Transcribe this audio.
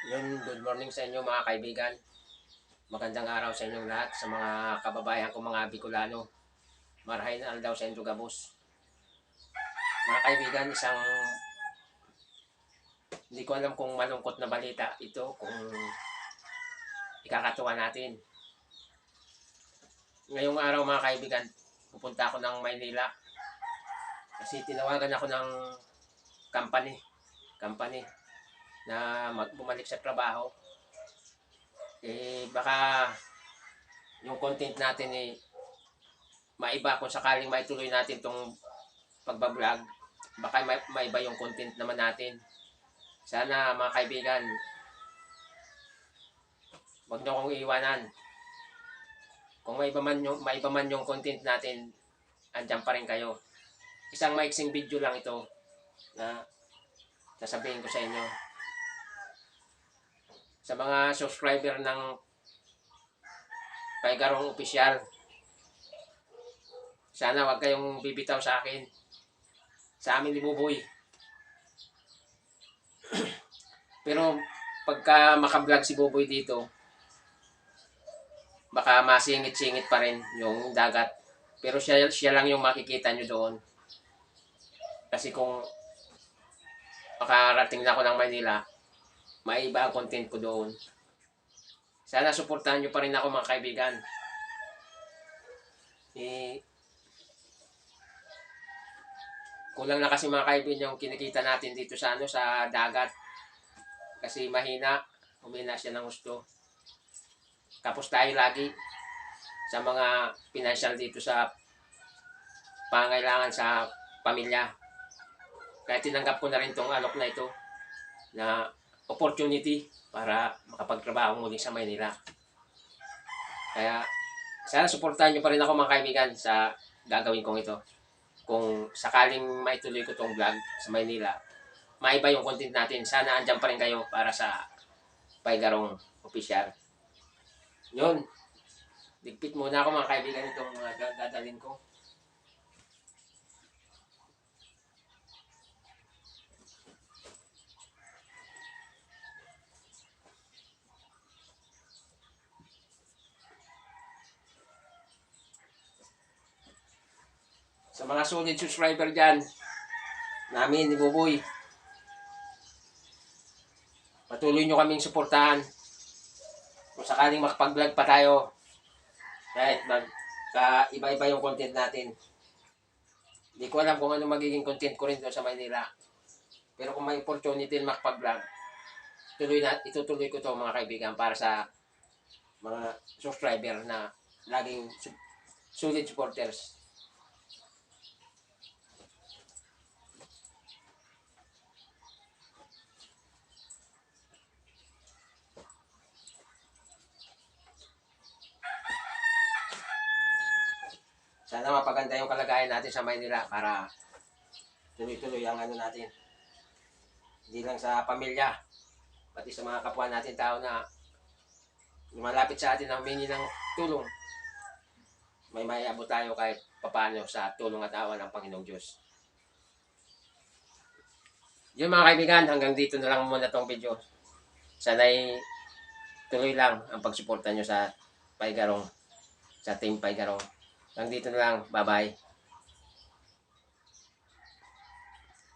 Good morning sa inyo mga kaibigan. Magandang araw sa inyong lahat, sa mga kababayan ko mga Bicolano. Marahay na aldaw sa inyo gabos. Mga kaibigan, hindi ko alam kung malungkot na balita ito, kung ikakatuwa natin. Ngayong araw mga kaibigan, pupunta ako ng Maynila. Kasi tinawagan ako ng company na bumalik sa trabaho. Baka yung content natin maiba kung sakaling maituloy natin itong pagbablog, baka maiba yung content naman natin. Sana mga kaibigan, wag niyo akong iiwanan. Kung maiba man yung content natin, andyan pa rin kayo. Isang maiksing video lang ito na sasabihin ko sa inyo. Sa mga subscriber ng Paigarong Opisyal, sana wag kayong bibitaw sa akin, sa amin ni Buboy. Pero pagka makablog si Buboy dito, baka masingit-singit pa rin yung dagat. Pero siya lang yung makikita nyo doon. Kasi kung makarating na ako ng Manila, maiba ang content ko doon. Sana suportahan nyo pa rin ako mga kaibigan. Kulang na kasi mga kaibigan yung kinikita natin dito sa sa dagat. Kasi humina siya ng gusto. Tapos tayo lagi sa mga financial dito sa pangailangan sa pamilya. Kaya tinanggap ko na rin tong alok na ito na opportunity para makapagtrabaho muli sa Maynila. Kaya sana suportahan nyo pa rin ako mga kaibigan sa gagawin kong ito. Kung sakaling maituloy ko tong vlog sa Maynila, maiba yung content natin. Sana andyan pa rin kayo para sa Paigarong Opisyal. Yun. Ligpit muna ako mga kaibigan itong mga dadalhin ko. Sa mga solid subscriber dyan, namin ni Buboy, patuloy nyo kaming suportahan. Kung sakaling makapag-vlog pa tayo, kahit iba-iba yung content natin. Hindi ko alam kung ano magiging content ko rin doon sa Maynila. Pero kung may opportunity na makapag-vlog, itutuloy ko to mga kaibigan para sa mga subscriber na laging solid supporters. Sana mapaganda yung kalagayan natin sa Maynila para tuloy-tuloy ang natin. Hindi lang sa pamilya, pati sa mga kapwa natin tao na lumalapit sa atin na humingi ng tulong. May maiabot tayo kahit papaano sa tulong at awa ng Panginoong Diyos. Yun mga kaibigan, hanggang dito na lang muna tong video. Sana'y tuloy lang ang pagsuporta nyo sa Paigarong, sa Team Paigarong. Hanggang dito na lang. Bye-bye.